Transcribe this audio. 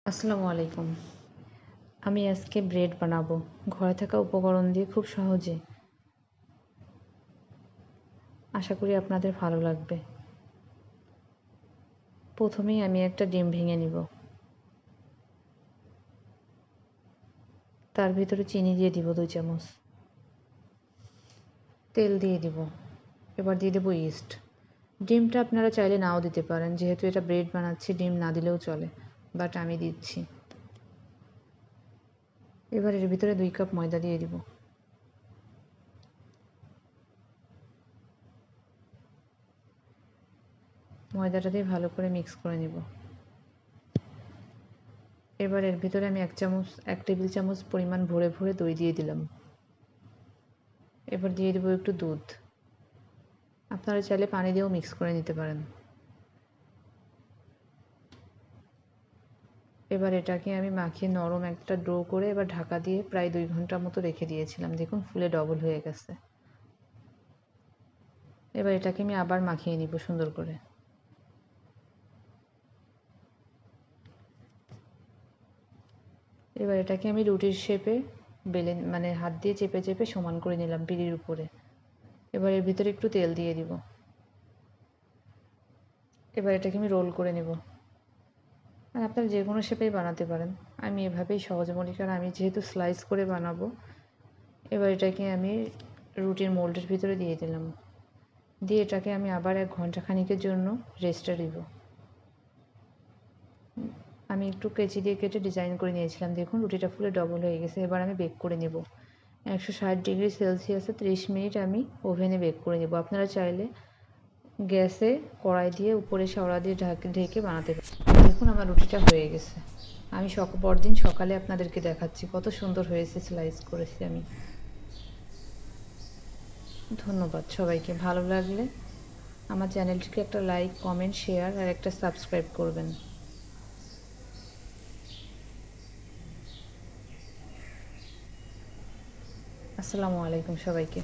আসসালামু আলাইকুম। আমি আজকে ব্রেড বানাবো ঘরে থাকা উপকরণ দিয়ে খুব সহজে। আশা করি আপনাদের ভালো লাগবে। প্রথমেই আমি একটা ডিম ভেঙে নিব। তার ভিতরে চিনি দিয়ে দিব 2 চামচ। তেল দিয়ে দিব। এবার দিয়ে দেব ইস্ট। ডিমটা আপনারা চাইলে নাও দিতে পারেন, যেহেতু এটা ব্রেড বানাচ্ছি ডিম না দিলেও চলে, বাট আমি দিচ্ছি। এবার এর ভিতরে 2 কাপ ময়দা দিয়ে দিব। ময়দাটা দিয়ে ভালো করে মিক্স করে নিব। এবার এর ভিতরে আমি 1 টেবিল চামচ পরিমাণ ভরে ভরে দই দিয়ে দিলাম। এবার দিয়ে দেব একটু দুধ। আপনারা চাইলে পানি দিয়েও মিক্স করে নিতে পারেন। এবার এটাকে আমি মাখিয়ে নরম একটা ডো করে এবার ঢাকা দিয়ে প্রায় 2 ঘন্টা মতো রেখে দিয়েছিলাম। দেখুন ফুলে ডবল হয়ে গেছে। এবার এটাকে আমি আবার মাখিয়ে নিব সুন্দর করে। এবার এটাকে আমি রুটির শেপে বেলে হাত দিয়ে চেপে চেপে সমান করে নিলাম পিঁড়ির উপরে। এবার এর ভিতরে একটু তেল দিয়ে দিব। এবার এটাকে আমি রোল করে নেব। আর আপনারা যে কোনো শেপেই বানাতে পারেন। আমি এভাবেই সহজ মনে করি, আমি যেহেতু স্লাইস করে বানাবো। এবার এটাকে আমি রুটির মোল্ডের ভিতরে দিয়ে দিলাম। দিয়ে এটাকে আমি আবার 1 ঘন্টা খানিকের জন্য রেস্টে দিব। আমি একটু কেচি দিয়ে কেটে ডিজাইন করে নিয়েছিলাম। দেখুন রুটিটা ফুলে ডবল হয়ে গেছে। এবার আমি বেক করে নেব 160 ডিগ্রি সেলসিয়াসে 30 মিনিট আমি ওভেনে বেক করে নেব। আপনারা চাইলে গ্যাসে কড়াই দিয়ে উপরে শেওড়া দিয়ে ঢেকে বানাতে পারেন। দেখুন আমার রুটিটা হয়ে গেছে। আমি পরদিন সকালে আপনাদেরকে দেখাচ্ছি কত সুন্দর হয়েছে। স্লাইস করেছি আমি। ধন্যবাদ সবাইকে। ভালো লাগলে আমার চ্যানেলটিকে একটা লাইক, কমেন্ট, শেয়ার আর একটা সাবস্ক্রাইব করবেন। আসসালামু আলাইকুম সবাইকে।